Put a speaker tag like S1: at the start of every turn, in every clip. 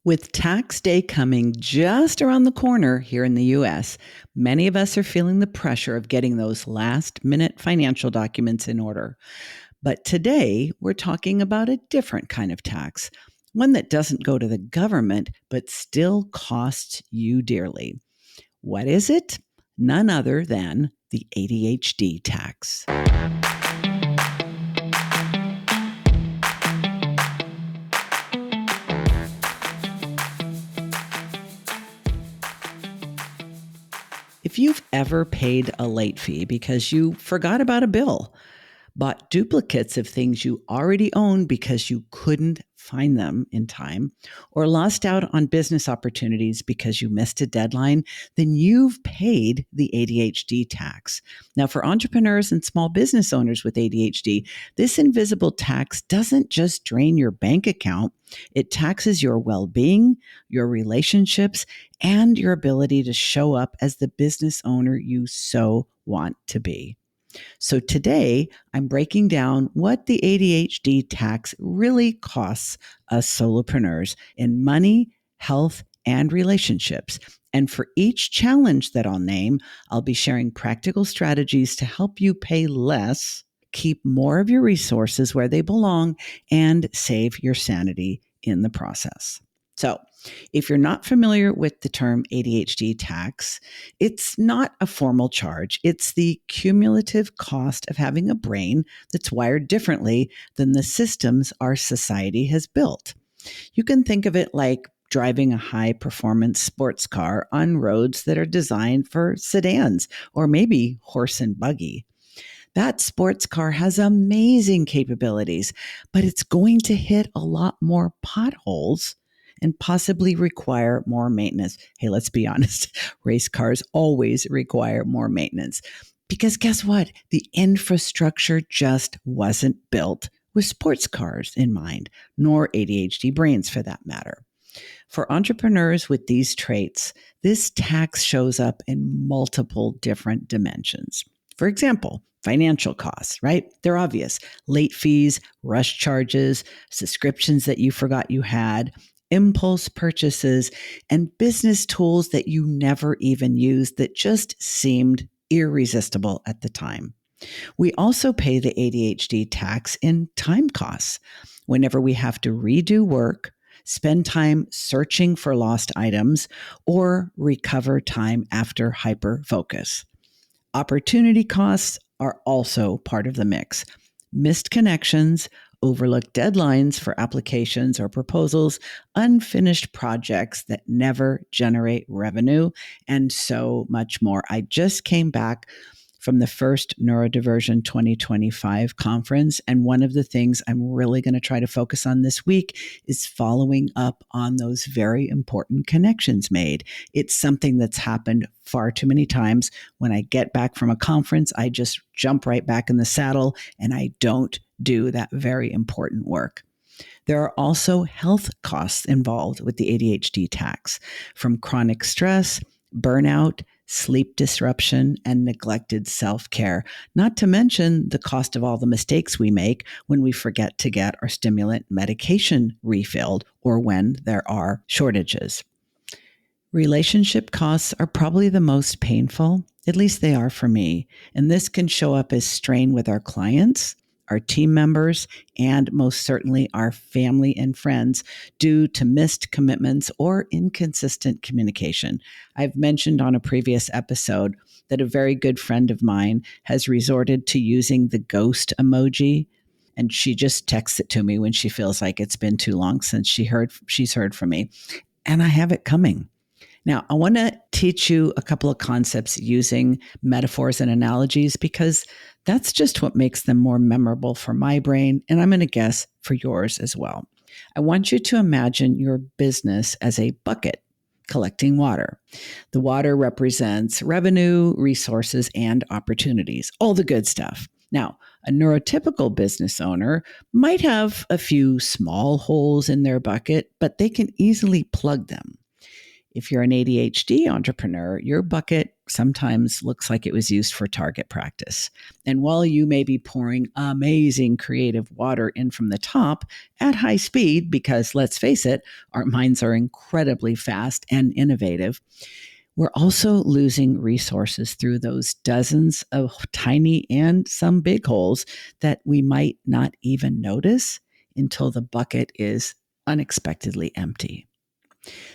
S1: With tax day coming just around the corner here in the US, many of us are feeling the pressure of getting those last minute financial documents in order. But today, we're talking about a different kind of tax, one that doesn't go to the government, but still costs you dearly. What is it? None other than the ADHD tax. If you've ever paid a late fee because you forgot about a bill, bought duplicates of things you already own because you couldn't find them in time, or lost out on business opportunities because you missed a deadline, then you've paid the ADHD tax. Now, for entrepreneurs and small business owners with ADHD, this invisible tax doesn't just drain your bank account, it taxes your well-being, your relationships, and your ability to show up as the business owner you so want to be. So today, I'm breaking down what the ADHD tax really costs us solopreneurs in money, health, and relationships. And for each challenge that I'll name, I'll be sharing practical strategies to help you pay less, keep more of your resources where they belong, and save your sanity in the process. So, if you're not familiar with the term ADHD tax, it's not a formal charge. It's the cumulative cost of having a brain that's wired differently than the systems our society has built. You can think of it like driving a high performance sports car on roads that are designed for sedans or maybe horse and buggy. That sports car has amazing capabilities, but it's going to hit a lot more potholes and possibly require more maintenance. Hey, let's be honest, race cars always require more maintenance because guess what? The infrastructure just wasn't built with sports cars in mind, nor ADHD brains for that matter. For entrepreneurs with these traits, this tax shows up in multiple different dimensions. For example, financial costs, right? They're obvious. Late fees, rush charges, subscriptions that you forgot you had, impulse purchases, and business tools that you never even used that just seemed irresistible at the time. We also pay the ADHD tax in time costs. Whenever we have to redo work, spend time searching for lost items, or recover time after hyperfocus. Opportunity costs are also part of the mix. Missed connections, overlooked deadlines for applications or proposals, unfinished projects that never generate revenue, and so much more. I just came back from the first Neurodivergent 2025 conference, and one of the things I'm really going to try to focus on this week is following up on those very important connections made. It's something that's happened far too many times. When I get back from a conference, I just jump right back in the saddle and I don't do that very important work. There are also health costs involved with the ADHD tax, from chronic stress, burnout, sleep disruption, and neglected self-care, not to mention the cost of all the mistakes we make when we forget to get our stimulant medication refilled or when there are shortages. Relationship costs are probably the most painful, at least they are for me, and this can show up as strain with our clients, our team members, and most certainly our family and friends due to missed commitments or inconsistent communication. I've mentioned on a previous episode that a very good friend of mine has resorted to using the ghost emoji, and she just texts it to me when she feels like it's been too long since she's heard from me. And I have it coming. Now, I want to teach you a couple of concepts using metaphors and analogies because that's just what makes them more memorable for my brain, and I'm going to guess for yours as well. I want you to imagine your business as a bucket collecting water. The water represents revenue, resources, and opportunities, all the good stuff. Now, a neurotypical business owner might have a few small holes in their bucket, but they can easily plug them. If you're an ADHD entrepreneur, your bucket sometimes looks like it was used for target practice. And while you may be pouring amazing creative water in from the top at high speed, because let's face it, our minds are incredibly fast and innovative, we're also losing resources through those dozens of tiny and some big holes that we might not even notice until the bucket is unexpectedly empty.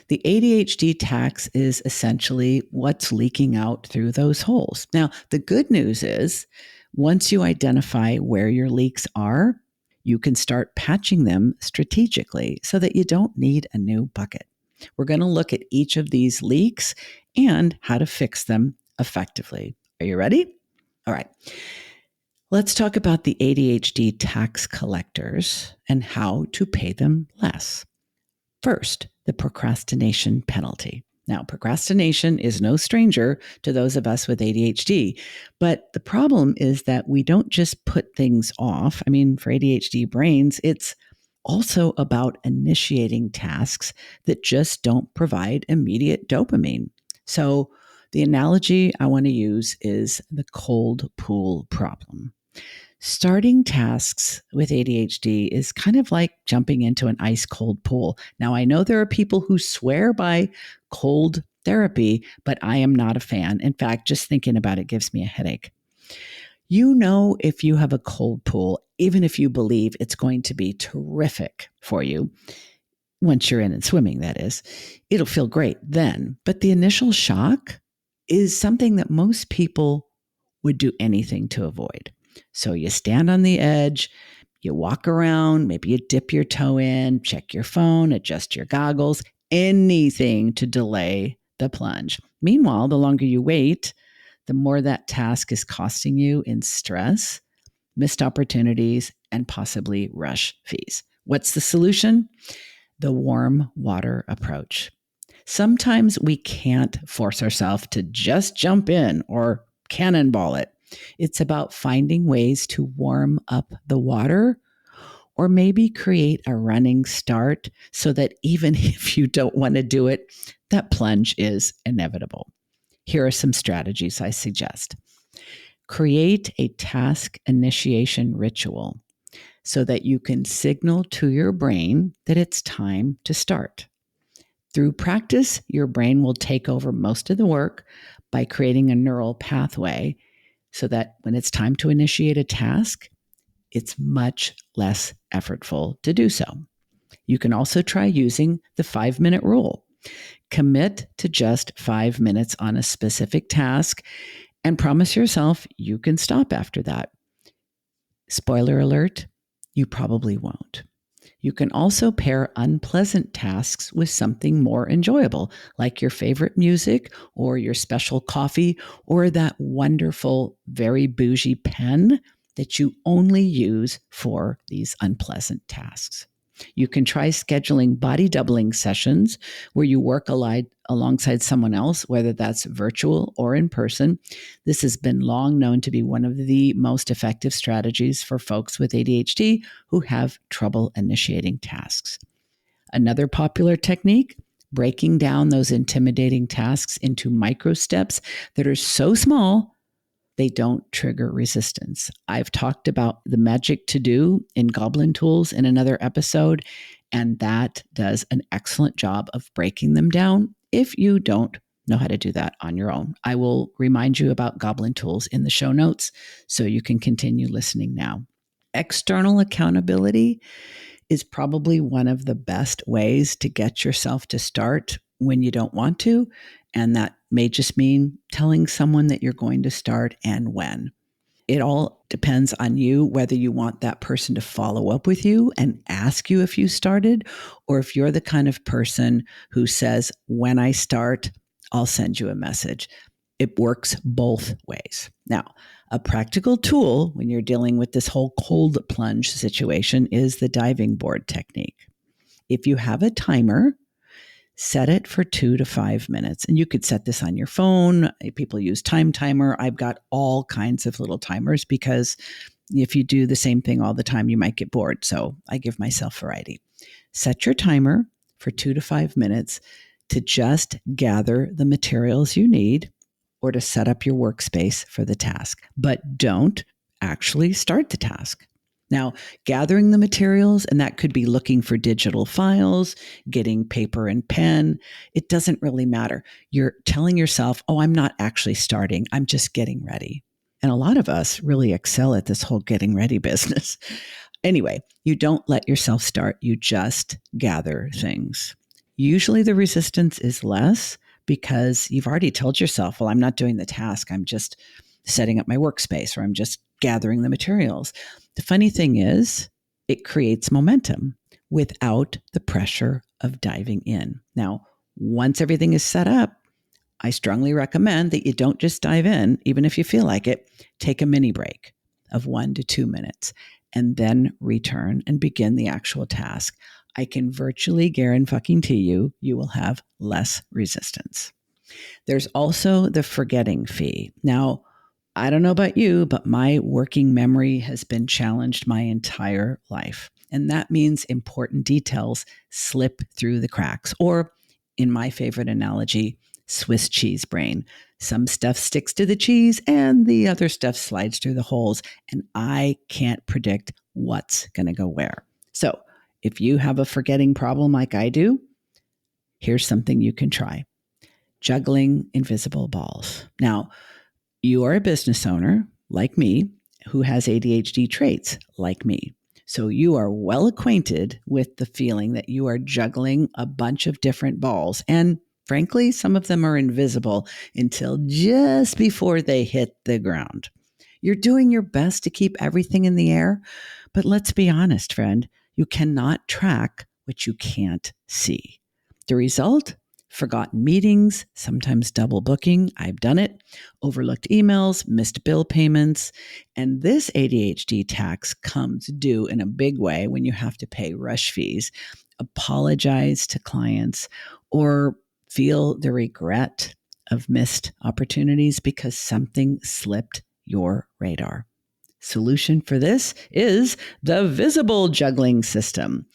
S1: The ADHD tax is essentially what's leaking out through those holes. Now, the good news is once you identify where your leaks are, you can start patching them strategically so that you don't need a new bucket. We're going to look at each of these leaks and how to fix them effectively. Are you ready? All right. Let's talk about the ADHD tax collectors and how to pay them less. First, the procrastination penalty. Now, procrastination is no stranger to those of us with ADHD, but the problem is that we don't just put things off. I mean, for ADHD brains, it's also about initiating tasks that just don't provide immediate dopamine. So, the analogy I want to use is the cold pool problem. Starting tasks with ADHD is kind of like jumping into an ice cold pool. Now, I know there are people who swear by cold therapy, but I am not a fan. In fact, just thinking about it gives me a headache. You know, if you have a cold pool, even if you believe it's going to be terrific for you, once you're in and swimming, that is, it'll feel great then. But the initial shock is something that most people would do anything to avoid. So you stand on the edge, you walk around, maybe you dip your toe in, check your phone, adjust your goggles, anything to delay the plunge. Meanwhile, the longer you wait, the more that task is costing you in stress, missed opportunities, and possibly rush fees. What's the solution? The warm water approach. Sometimes we can't force ourselves to just jump in or cannonball it. It's about finding ways to warm up the water or maybe create a running start so that even if you don't want to do it, that plunge is inevitable. Here are some strategies I suggest. Create a task initiation ritual so that you can signal to your brain that it's time to start. Through practice, your brain will take over most of the work by creating a neural pathway so that when it's time to initiate a task, it's much less effortful to do so. You can also try using the 5-minute rule. Commit to just 5 minutes on a specific task and promise yourself you can stop after that. Spoiler alert, you probably won't. You can also pair unpleasant tasks with something more enjoyable, like your favorite music or your special coffee or that wonderful, very bougie pen that you only use for these unpleasant tasks. You can try scheduling body doubling sessions where you work alongside someone else, whether that's virtual or in person. This has been long known to be one of the most effective strategies for folks with ADHD who have trouble initiating tasks. Another popular technique, breaking down those intimidating tasks into micro steps that are so small they don't trigger resistance. I've talked about the magic to do in Goblin Tools in another episode, and that does an excellent job of breaking them down if you don't know how to do that on your own. I will remind you about Goblin Tools in the show notes so you can continue listening now. External accountability is probably one of the best ways to get yourself to start when you don't want to. And that may just mean telling someone that you're going to start and when. It all depends on you, whether you want that person to follow up with you and ask you if you started, or if you're the kind of person who says, when I start, I'll send you a message. It works both ways. Now, a practical tool when you're dealing with this whole cold plunge situation is the diving board technique. If you have a timer, set it for 2 to 5 minutes. And you could set this on your phone. People use time timer. I've got all kinds of little timers because if you do the same thing all the time, you might get bored. So I give myself variety. Set your timer for 2 to 5 minutes. to just gather the materials you need or to set up your workspace for the task, but don't actually start the task. Now, gathering the materials, and that could be looking for digital files, getting paper and pen, it doesn't really matter. You're telling yourself, oh, I'm not actually starting, I'm just getting ready. And a lot of us really excel at this whole getting ready business. Anyway, you don't let yourself start, you just gather things. Usually the resistance is less because you've already told yourself, well, I'm not doing the task, I'm just setting up my workspace or I'm just gathering the materials. The funny thing is, it creates momentum without the pressure of diving in. Now, once everything is set up, I strongly recommend that you don't just dive in, even if you feel like it. Take a mini break of 1 to 2 minutes and then return and begin the actual task. I can virtually guarantee you, you will have less resistance. There's also the forgetting fee. Now, I don't know about you, but my working memory has been challenged my entire life. And that means important details slip through the cracks. Or, in my favorite analogy, Swiss cheese brain. Some stuff sticks to the cheese and the other stuff slides through the holes. And I can't predict what's going to go where. So, if you have a forgetting problem like I do, here's something you can try: juggling invisible balls. Now, you are a business owner like me who has ADHD traits like me. So you are well acquainted with the feeling that you are juggling a bunch of different balls. And frankly, some of them are invisible until just before they hit the ground. You're doing your best to keep everything in the air, but let's be honest, friend, you cannot track what you can't see. The result? Forgotten meetings, sometimes double booking. I've done it. Overlooked emails, missed bill payments. And this ADHD tax comes due in a big way when you have to pay rush fees, apologize to clients, or feel the regret of missed opportunities because something slipped your radar. Solution for this is the visible juggling system.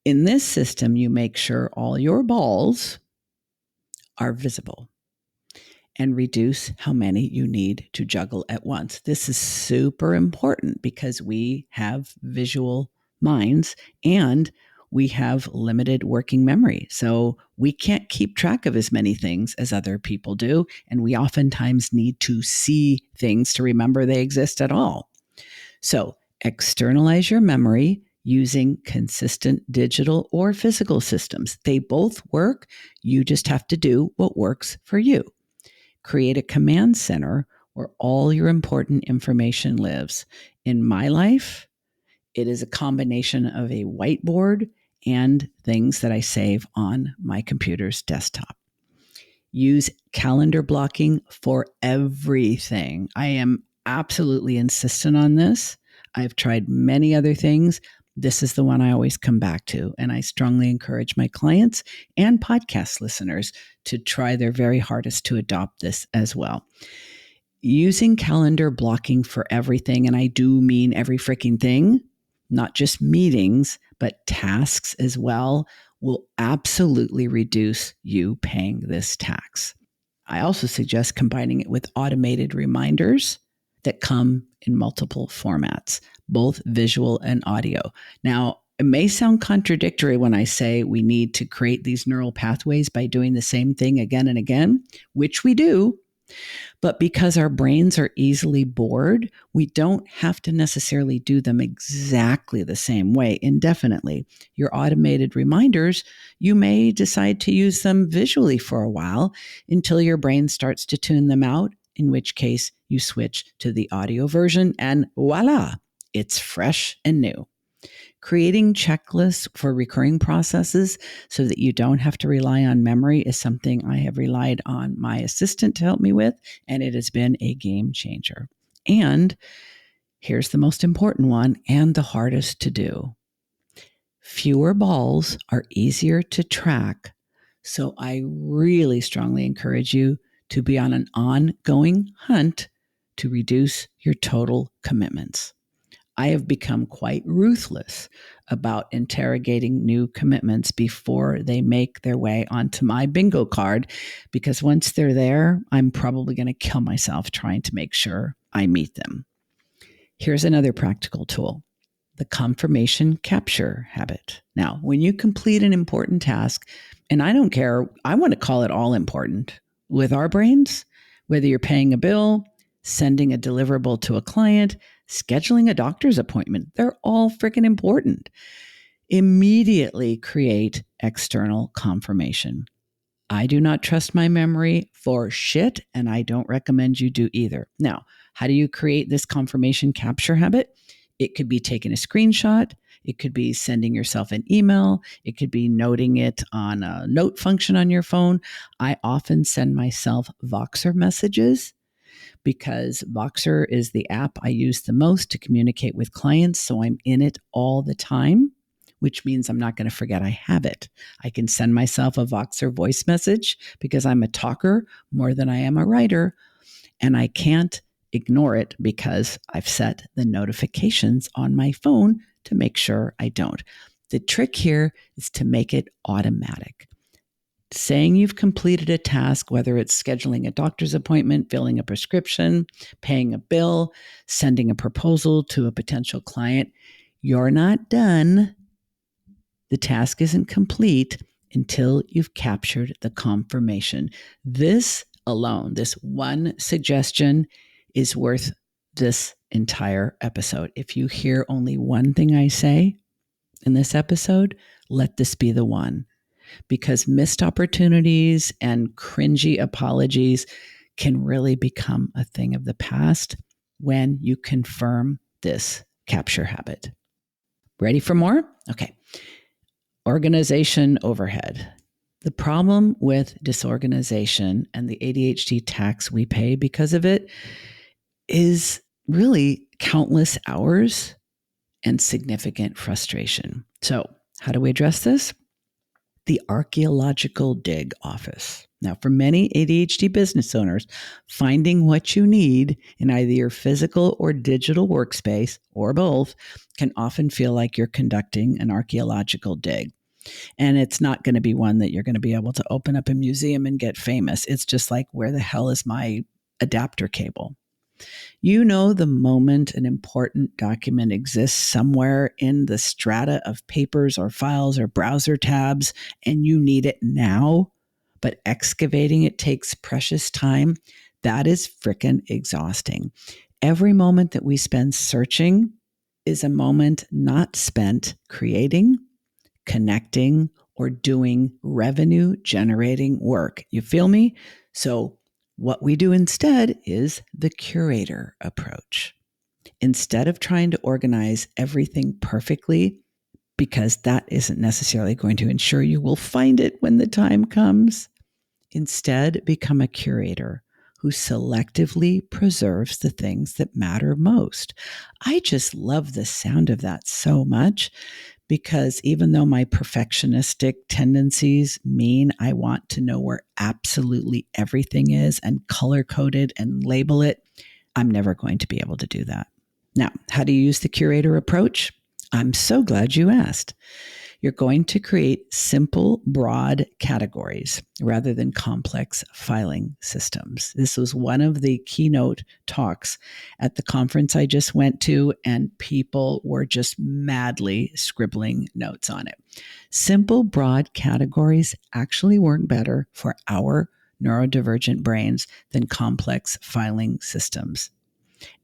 S1: In this system, you make sure all your balls are visible and reduce how many you need to juggle at once. This is super important because we have visual minds and we have limited working memory. So we can't keep track of as many things as other people do. And we oftentimes need to see things to remember they exist at all. So externalize your memory using consistent digital or physical systems. They both work. You just have to do what works for you. Create a command center where all your important information lives. In my life, it is a combination of a whiteboard and things that I save on my computer's desktop. Use calendar blocking for everything. I am absolutely insistent on this. I've tried many other things. This is the one I always come back to. And I strongly encourage my clients and podcast listeners to try their very hardest to adopt this as well. Using calendar blocking for everything, and I do mean every freaking thing, not just meetings, but tasks as well, will absolutely reduce you paying this tax. I also suggest combining it with automated reminders that come in multiple formats, both visual and audio. Now, it may sound contradictory when I say we need to create these neural pathways by doing the same thing again and again, which we do. But because our brains are easily bored, we don't have to necessarily do them exactly the same way indefinitely. Your automated reminders, you may decide to use them visually for a while until your brain starts to tune them out, in which case you switch to the audio version and voila, it's fresh and new. Creating checklists for recurring processes so that you don't have to rely on memory is something I have relied on my assistant to help me with, and it has been a game changer. And here's the most important one and the hardest to do. Fewer balls are easier to track, so I really strongly encourage you to be on an ongoing hunt to reduce your total commitments. I have become quite ruthless about interrogating new commitments before they make their way onto my bingo card, because once they're there, I'm probably going to kill myself trying to make sure I meet them. Here's another practical tool: the confirmation capture habit. Now, when you complete an important task, and I don't care, I want to call it all important with our brains, whether you're paying a bill, sending a deliverable to a client, scheduling a doctor's appointment, they're all freaking important. Immediately create external confirmation. I do not trust my memory for shit, and I don't recommend you do either. Now, how do you create this confirmation capture habit? It could be taking a screenshot. It could be sending yourself an email. It could be noting it on a note function on your phone. I often send myself Voxer messages because Voxer is the app I use the most to communicate with clients. So I'm in it all the time, which means I'm not going to forget I have it. I can send myself a Voxer voice message because I'm a talker more than I am a writer, and I can't ignore it because I've set the notifications on my phone to make sure I don't. The trick here is to make it automatic. Saying you've completed a task, whether it's scheduling a doctor's appointment, filling a prescription, paying a bill, sending a proposal to a potential client, you're not done. The task isn't complete until you've captured the confirmation. This alone, this one suggestion, is worth this entire episode. If you hear only one thing I say in this episode, let this be the one. Because missed opportunities and cringy apologies can really become a thing of the past when you confirm this capture habit. Ready for more? Okay. Organization overhead. The problem with disorganization and the ADHD tax we pay because of it is really countless hours and significant frustration. So, how do we address this? The archaeological dig office. Now, for many ADHD business owners, finding what you need in either your physical or digital workspace, or both, can often feel like you're conducting an archaeological dig. And it's not going to be one that you're going to be able to open up a museum and get famous. It's just like, where the hell is my adapter cable? You know, the moment an important document exists somewhere in the strata of papers or files or browser tabs, and you need it now, but excavating it takes precious time. That is frickin' exhausting. Every moment that we spend searching is a moment not spent creating, connecting, or doing revenue generating work. You feel me? So what we do instead is the curator approach. Instead of trying to organize everything perfectly, because that isn't necessarily going to ensure you will find it when the time comes, instead become a curator who selectively preserves the things that matter most. I just love the sound of that so much, because even though my perfectionistic tendencies mean I want to know where absolutely everything is and color code it and label it, I'm never going to be able to do that. Now, how do you use the curator approach? I'm so glad you asked. You're going to create simple, broad categories rather than complex filing systems. This was one of the keynote talks at the conference I just went to, and people were just madly scribbling notes on it. Simple, broad categories actually work better for our neurodivergent brains than complex filing systems.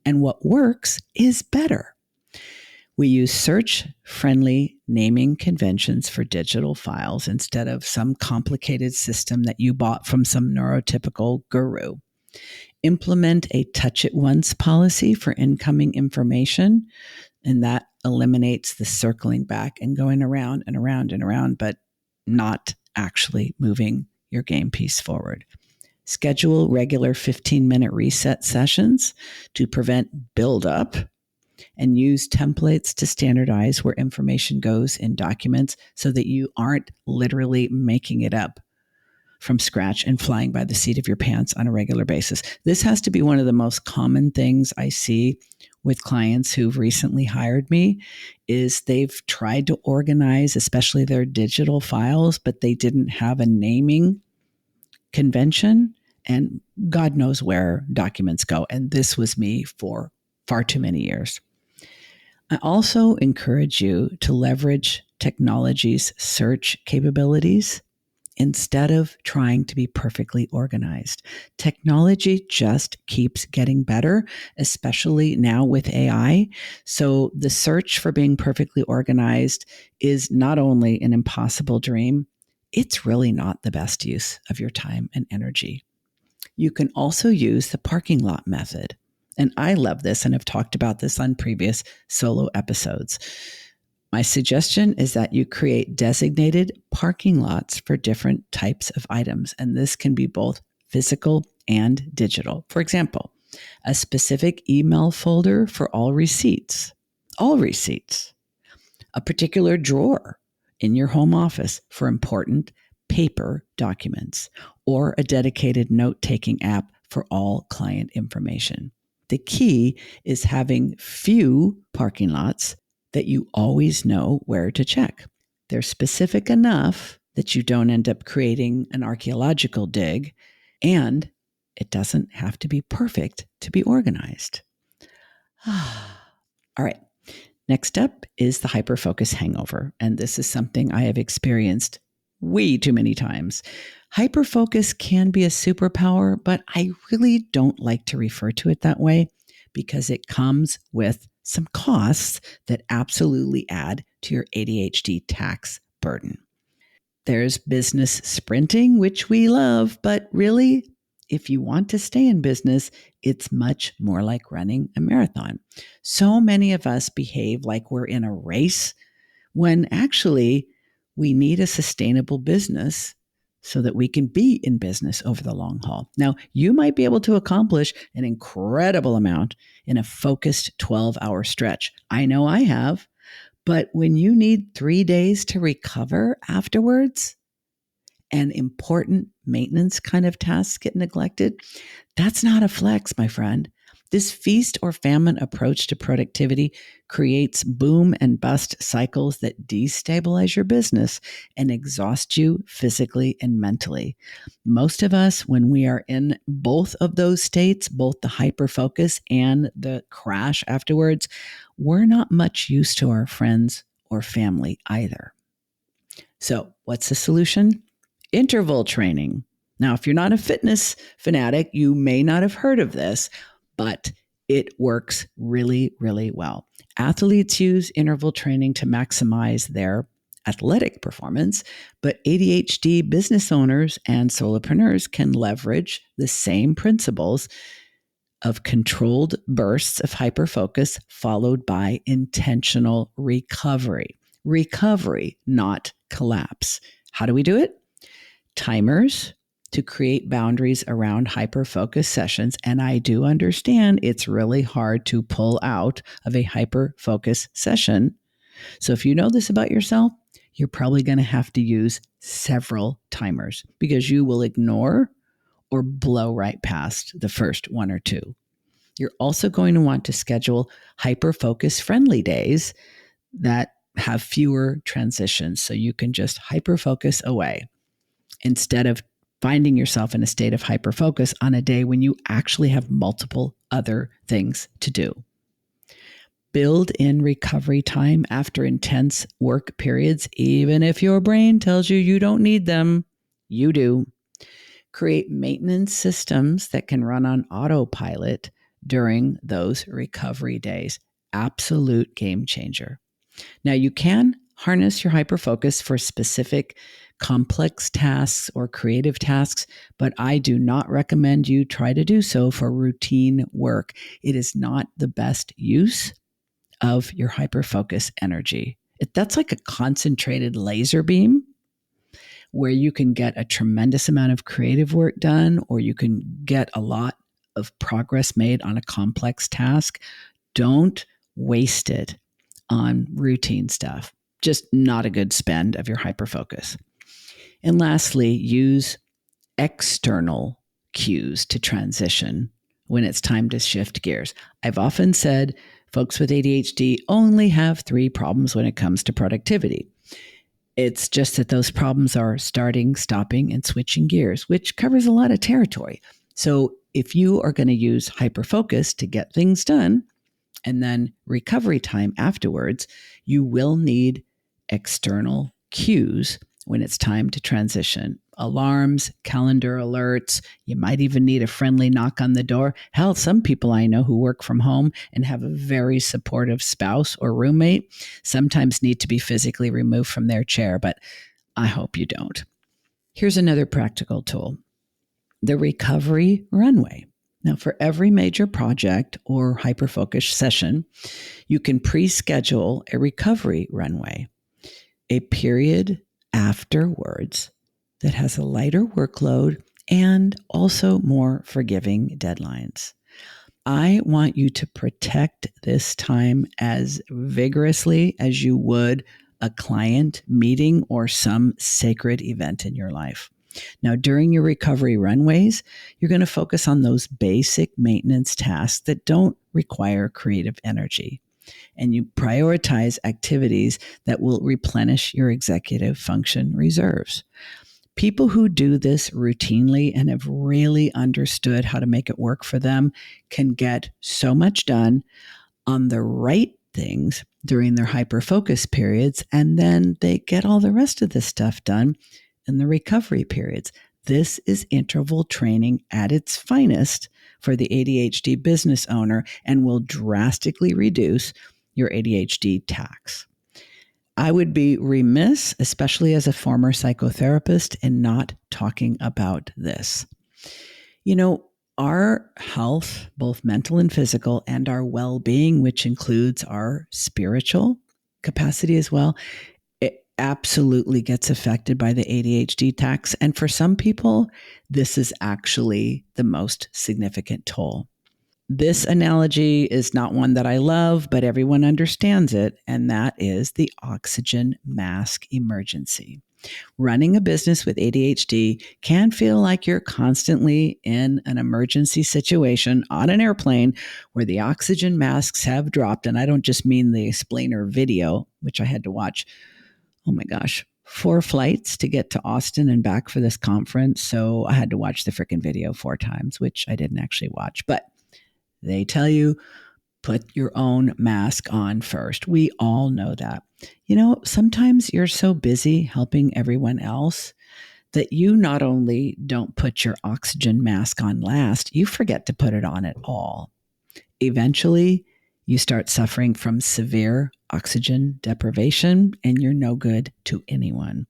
S1: And what works is better. We use search-friendly naming conventions for digital files instead of some complicated system that you bought from some neurotypical guru. Implement a touch-it-once policy for incoming information, and that eliminates the circling back and going around and around and around, but not actually moving your game piece forward. Schedule regular 15-minute reset sessions to prevent buildup, and use templates to standardize where information goes in documents so that you aren't literally making it up from scratch and flying by the seat of your pants on a regular basis. This has to be one of the most common things I see with clients who've recently hired me is they've tried to organize, especially their digital files, but they didn't have a naming convention, and God knows where documents go. And this was me for far too many years. I also encourage you to leverage technology's search capabilities instead of trying to be perfectly organized. Technology just keeps getting better, especially now with AI. So the search for being perfectly organized is not only an impossible dream, it's really not the best use of your time and energy. You can also use the parking lot method. And I love this and have talked about this on previous solo episodes. My suggestion is that you create designated parking lots for different types of items. And this can be both physical and digital. For example, a specific email folder for all receipts, a particular drawer in your home office for important paper documents, or a dedicated note-taking app for all client information. The key is having few parking lots that you always know where to check. They're specific enough that you don't end up creating an archaeological dig, and it doesn't have to be perfect to be organized. All right. Next up is the hyperfocus hangover. And this is something I have experienced way too many times. Hyperfocus can be a superpower, but I really don't like to refer to it that way because it comes with some costs that absolutely add to your ADHD tax burden. There's business sprinting, which we love, but really, if you want to stay in business, it's much more like running a marathon. So many of us behave like we're in a race when actually we need a sustainable business so that we can be in business over the long haul. Now, you might be able to accomplish an incredible amount in a focused 12-hour stretch. I know I have, but when you need 3 days to recover afterwards, and important maintenance kind of tasks get neglected, that's not a flex, my friend. This feast or famine approach to productivity creates boom and bust cycles that destabilize your business and exhaust you physically and mentally. Most of us, when we are in both of those states, both the hyperfocus and the crash afterwards, we're not much use to our friends or family either. So, what's the solution? Interval training. Now, if you're not a fitness fanatic, you may not have heard of this, but it works really, really well. Athletes use interval training to maximize their athletic performance, but ADHD business owners and solopreneurs can leverage the same principles of controlled bursts of hyperfocus followed by intentional recovery. Recovery, not collapse. How do we do it? Timers to create boundaries around hyperfocus sessions. And I do understand it's really hard to pull out of a hyperfocus session. So if you know this about yourself, you're probably going to have to use several timers because you will ignore or blow right past the first one or two. You're also going to want to schedule hyperfocus friendly days that have fewer transitions so you can just hyperfocus away instead of finding yourself in a state of hyperfocus on a day when you actually have multiple other things to do. Build in recovery time after intense work periods, even if your brain tells you you don't need them. You do. Create maintenance systems that can run on autopilot during those recovery days. Absolute game changer. Now, you can harness your hyperfocus for specific complex tasks or creative tasks, but I do not recommend you try to do so for routine work. It is not the best use of your hyperfocus energy. That's like a concentrated laser beam where you can get a tremendous amount of creative work done, or you can get a lot of progress made on a complex task. Don't waste it on routine stuff. Just not a good spend of your hyperfocus. And lastly, use external cues to transition when it's time to shift gears. I've often said folks with ADHD only have 3 problems when it comes to productivity. It's just that those problems are starting, stopping, and switching gears, which covers a lot of territory. So if you are going to use hyperfocus to get things done and then recovery time afterwards, you will need external cues when it's time to transition. Alarms, calendar alerts. You might even need a friendly knock on the door. Hell, some people I know who work from home and have a very supportive spouse or roommate sometimes need to be physically removed from their chair, but I hope you don't. Here's another practical tool: the recovery runway. Now, for every major project or hyperfocus session, you can pre-schedule a recovery runway, a period afterwards that has a lighter workload and also more forgiving deadlines. I want you to protect this time as vigorously as you would a client meeting or some sacred event in your life. Now, during your recovery runways, you're going to focus on those basic maintenance tasks that don't require creative energy. And you prioritize activities that will replenish your executive function reserves. People who do this routinely and have really understood how to make it work for them can get so much done on the right things during their hyperfocus periods, and then they get all the rest of the stuff done in the recovery periods. This is interval training at its finest for the ADHD business owner and will drastically reduce your ADHD tax. I would be remiss, especially as a former psychotherapist, in not talking about this. You know, our health, both mental and physical, and our well-being, which includes our spiritual capacity as well, it absolutely gets affected by the ADHD tax. And for some people, this is actually the most significant toll. This analogy is not one that I love, but everyone understands it, and that is the oxygen mask emergency. Running a business with ADHD can feel like you're constantly in an emergency situation on an airplane where the oxygen masks have dropped. And I don't just mean the explainer video, which I had to watch, oh my gosh, 4 flights to get to Austin and back for this conference. So I had to watch the freaking video 4 times, which I didn't actually watch. But they tell you, put your own mask on first. We all know that. You know, sometimes you're so busy helping everyone else that you not only don't put your oxygen mask on last, you forget to put it on at all. Eventually, you start suffering from severe oxygen deprivation, and you're no good to anyone.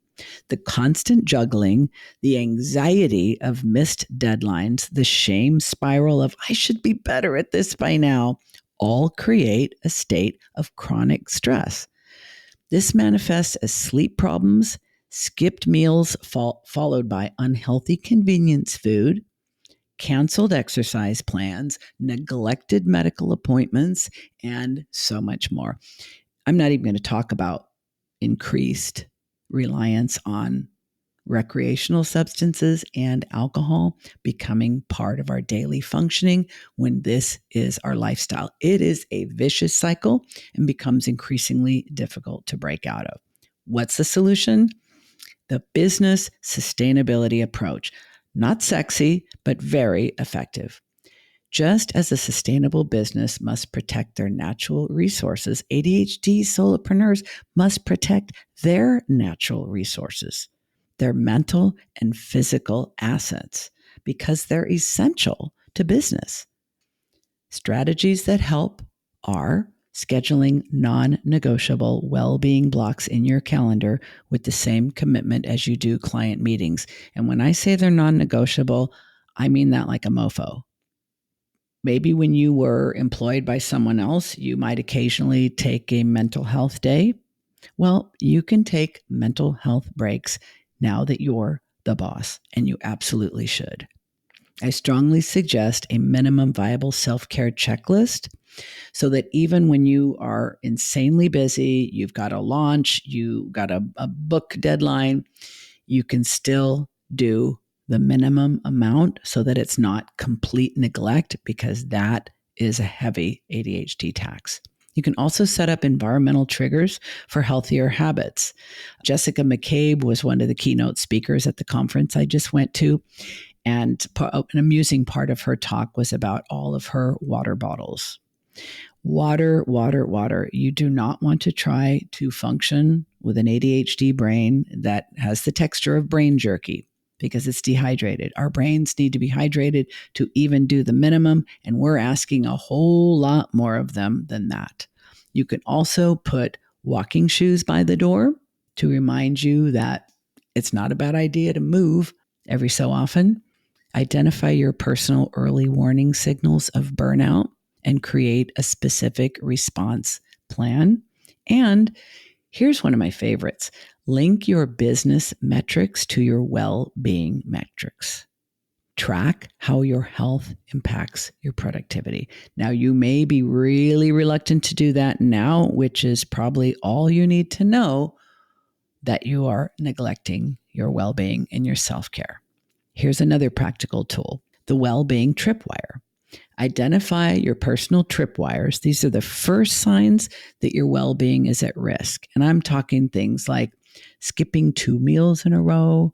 S1: The constant juggling, the anxiety of missed deadlines, the shame spiral of I should be better at this by now, all create a state of chronic stress. This manifests as sleep problems, skipped meals followed by unhealthy convenience food, canceled exercise plans, neglected medical appointments, and so much more. I'm not even going to talk about increased reliance on recreational substances and alcohol becoming part of our daily functioning when this is our lifestyle. It is a vicious cycle and becomes increasingly difficult to break out of. What's the solution? The business sustainability approach. Not sexy, but very effective. Just as a sustainable business must protect their natural resources, ADHD solopreneurs must protect their natural resources, their mental and physical assets, because they're essential to business. Strategies that help are scheduling non-negotiable well-being blocks in your calendar with the same commitment as you do client meetings. And when I say they're non-negotiable, I mean that like a mofo. Maybe when you were employed by someone else, you might occasionally take a mental health day. Well, you can take mental health breaks now that you're the boss, and you absolutely should. I strongly suggest a minimum viable self-care checklist so that even when you are insanely busy, you've got a launch, you got a book deadline, you can still do the minimum amount so that it's not complete neglect, because that is a heavy ADHD tax. You can also set up environmental triggers for healthier habits. Jessica McCabe was one of the keynote speakers at the conference I just went to. And an amusing part of her talk was about all of her water bottles. Water, water, water. You do not want to try to function with an ADHD brain that has the texture of brain jerky because it's dehydrated. Our brains need to be hydrated to even do the minimum, and we're asking a whole lot more of them than that. You can also put walking shoes by the door to remind you that it's not a bad idea to move every so often. Identify your personal early warning signals of burnout and create a specific response plan. And here's one of my favorites. Link your business metrics to your well-being metrics. Track how your health impacts your productivity. Now, you may be really reluctant to do that now, which is probably all you need to know that you are neglecting your well-being and your self-care. Here's another practical tool, the well-being tripwire. Identify your personal tripwires. These are the first signs that your well-being is at risk. And I'm talking things like skipping 2 meals in a row,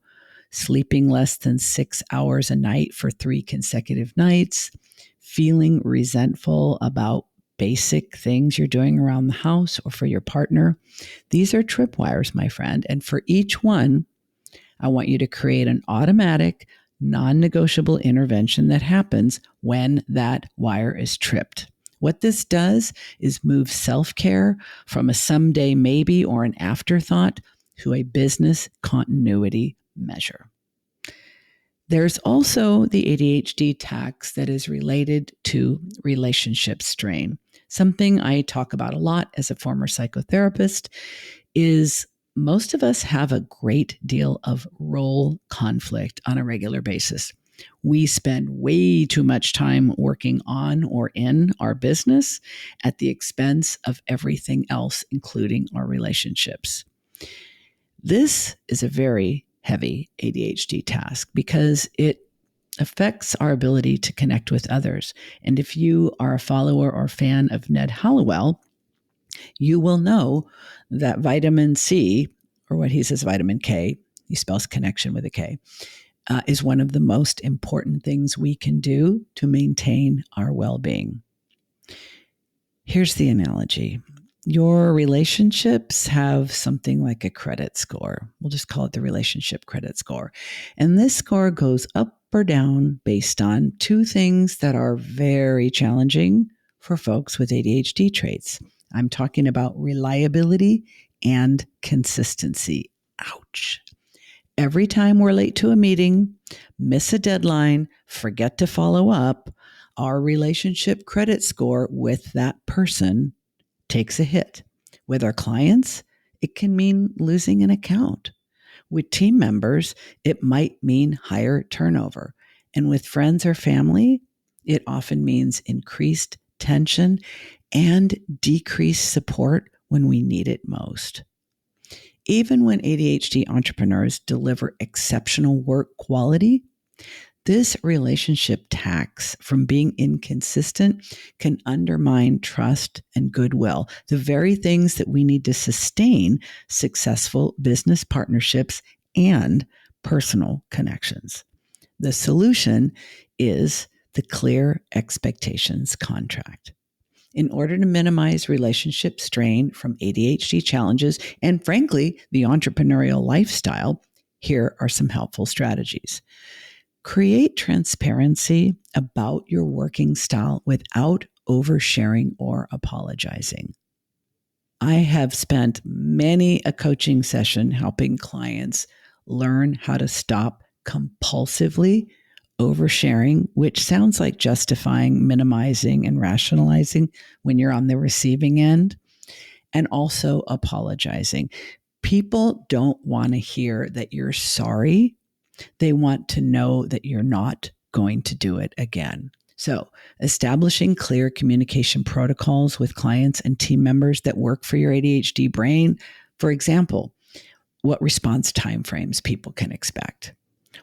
S1: sleeping less than 6 hours a night for 3 consecutive nights, feeling resentful about basic things you're doing around the house or for your partner. These are tripwires, my friend. And for each one, I want you to create an automatic, non-negotiable intervention that happens when that wire is tripped. What this does is move self-care from a someday maybe or an afterthought to a business continuity measure. There's also the ADHD tax that is related to relationship strain. Something I talk about a lot as a former psychotherapist is most of us have a great deal of role conflict on a regular basis. We spend way too much time working on or in our business at the expense of everything else, including our relationships. This is a very heavy ADHD task because it affects our ability to connect with others. And if you are a follower or fan of Ned Hallowell, you will know that vitamin C, or what he says vitamin K, he spells connection with a K, is one of the most important things we can do to maintain our well-being. Here's the analogy. Your relationships have something like a credit score. We'll just call it the relationship credit score. And this score goes up or down based on 2 things that are very challenging for folks with ADHD traits. I'm talking about reliability and consistency. Ouch. Every time we're late to a meeting, miss a deadline, forget to follow up, our relationship credit score with that person takes a hit. With our clients, it can mean losing an account. With team members, it might mean higher turnover. And with friends or family, it often means increased tension and decreased support when we need it most. Even when ADHD entrepreneurs deliver exceptional work quality, this relationship tax from being inconsistent can undermine trust and goodwill, the very things that we need to sustain successful business partnerships and personal connections. The solution is the clear expectations contract. In order to minimize relationship strain from ADHD challenges and, frankly, the entrepreneurial lifestyle, here are some helpful strategies. Create transparency about your working style without oversharing or apologizing. I have spent many a coaching session helping clients learn how to stop compulsively oversharing, which sounds like justifying, minimizing, and rationalizing when you're on the receiving end, and also apologizing. People don't want to hear that you're sorry. They want to know that you're not going to do it again. So, establishing clear communication protocols with clients and team members that work for your ADHD brain. For example, what response timeframes people can expect.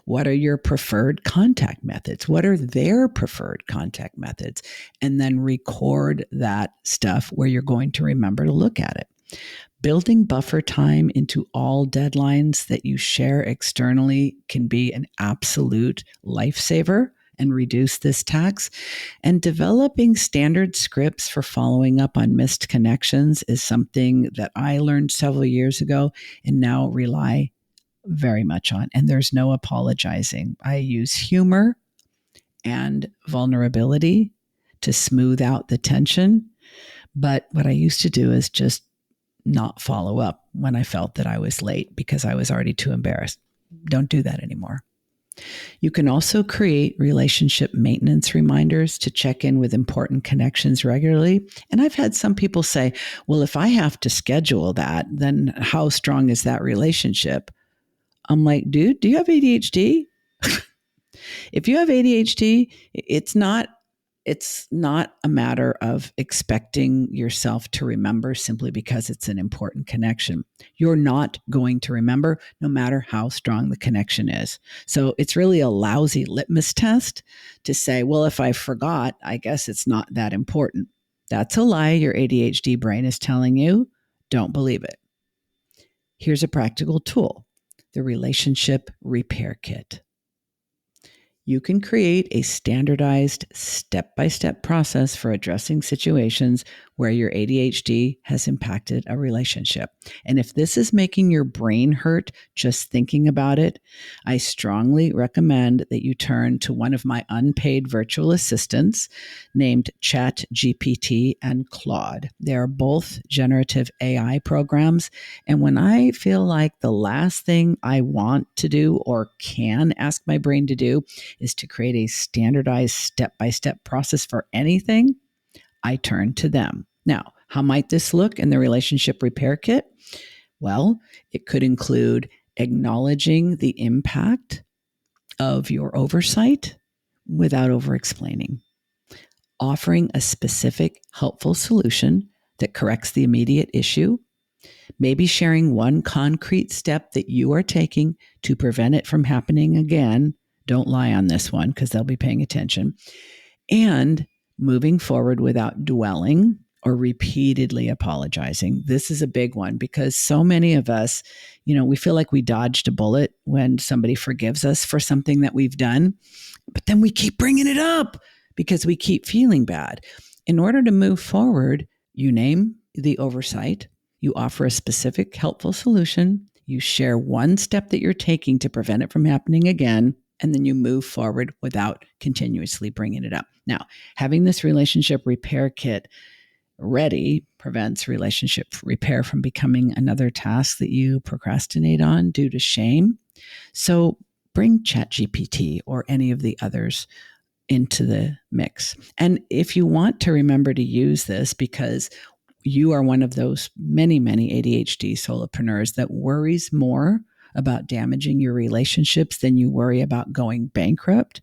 S1: What are your preferred contact methods? What are their preferred contact methods? And then record that stuff where you're going to remember to look at it. Building buffer time into all deadlines that you share externally can be an absolute lifesaver and reduce this tax. And developing standard scripts for following up on missed connections is something that I learned several years ago and now rely very much on. And there's no apologizing. I use humor and vulnerability to smooth out the tension. But what I used to do is just not follow up when I felt that I was late because I was already too embarrassed. Don't do that anymore. You can also create relationship maintenance reminders to check in with important connections regularly. And I've had some people say, well, if I have to schedule that, then how strong is that relationship? I'm like, dude, do you have ADHD? If you have ADHD, it's not a matter of expecting yourself to remember simply because it's an important connection. You're not going to remember no matter how strong the connection is. So it's really a lousy litmus test to say, well, if I forgot, I guess it's not that important. That's a lie your ADHD brain is telling you. Don't believe it. Here's a practical tool: the Relationship Repair Kit. You can create a standardized step-by-step process for addressing situations where your ADHD has impacted a relationship. And if this is making your brain hurt just thinking about it, I strongly recommend that you turn to one of my unpaid virtual assistants named ChatGPT and Claude. They are both generative AI programs. And when I feel like the last thing I want to do or can ask my brain to do is to create a standardized step-by-step process for anything, I turn to them. Now, how might this look in the Relationship Repair Kit? Well, it could include acknowledging the impact of your oversight without over-explaining, offering a specific, helpful solution that corrects the immediate issue, maybe sharing one concrete step that you are taking to prevent it from happening again. Don't lie on this one because they'll be paying attention. And moving forward without dwelling or repeatedly apologizing. This is a big one because so many of us, we feel like we dodged a bullet when somebody forgives us for something that we've done, but then we keep bringing it up because we keep feeling bad. In order to move forward, you name the oversight, you offer a specific helpful solution, you share one step that you're taking to prevent it from happening again, and then you move forward without continuously bringing it up. Now, having this relationship repair kit ready prevents relationship repair from becoming another task that you procrastinate on due to shame. So bring ChatGPT or any of the others into the mix. And if you want to remember to use this because you are one of those many, many ADHD solopreneurs that worries more about damaging your relationships than you worry about going bankrupt,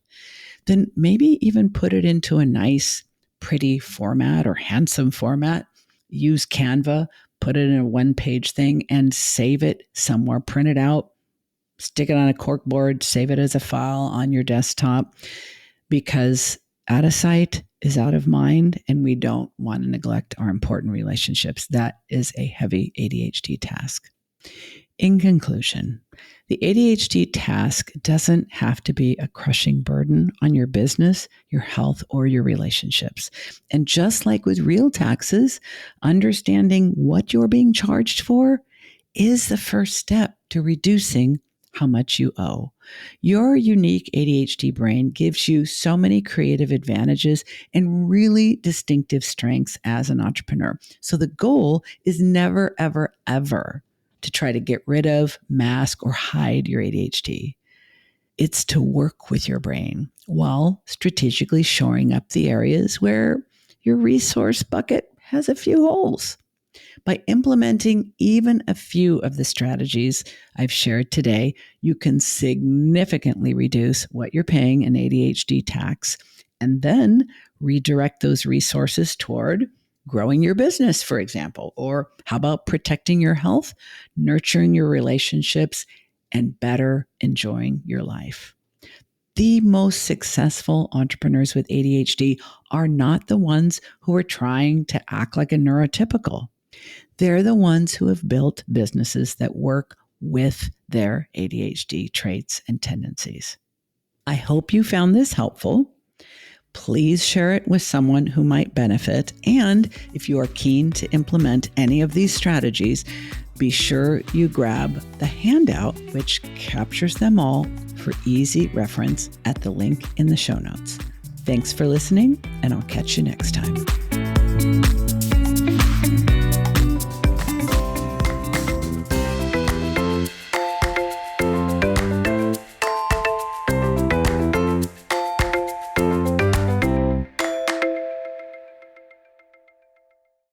S1: then maybe even put it into a nice, pretty format or handsome format. Use Canva, put it in a one-page thing and save it somewhere, print it out, stick it on a corkboard, save it as a file on your desktop, because out of sight is out of mind, and we don't want to neglect our important relationships. That is a heavy ADHD task. In conclusion, the ADHD task doesn't have to be a crushing burden on your business, your health, or your relationships. And just like with real taxes, understanding what you're being charged for is the first step to reducing how much you owe. Your unique ADHD brain gives you so many creative advantages and really distinctive strengths as an entrepreneur. So the goal is never, ever, ever to try to get rid of, mask, or hide your ADHD. It's to work with your brain while strategically shoring up the areas where your resource bucket has a few holes. By implementing even a few of the strategies I've shared today, you can significantly reduce what you're paying in ADHD tax and then redirect those resources toward growing your business, for example. Or how about protecting your health, nurturing your relationships, and better enjoying your life? The most successful entrepreneurs with ADHD are not the ones who are trying to act like a neurotypical. They're the ones who have built businesses that work with their ADHD traits and tendencies. I hope you found this helpful. Please share it with someone who might benefit. And if you are keen to implement any of these strategies, be sure you grab the handout, which captures them all for easy reference at the link in the show notes. Thanks for listening, and I'll catch you next time.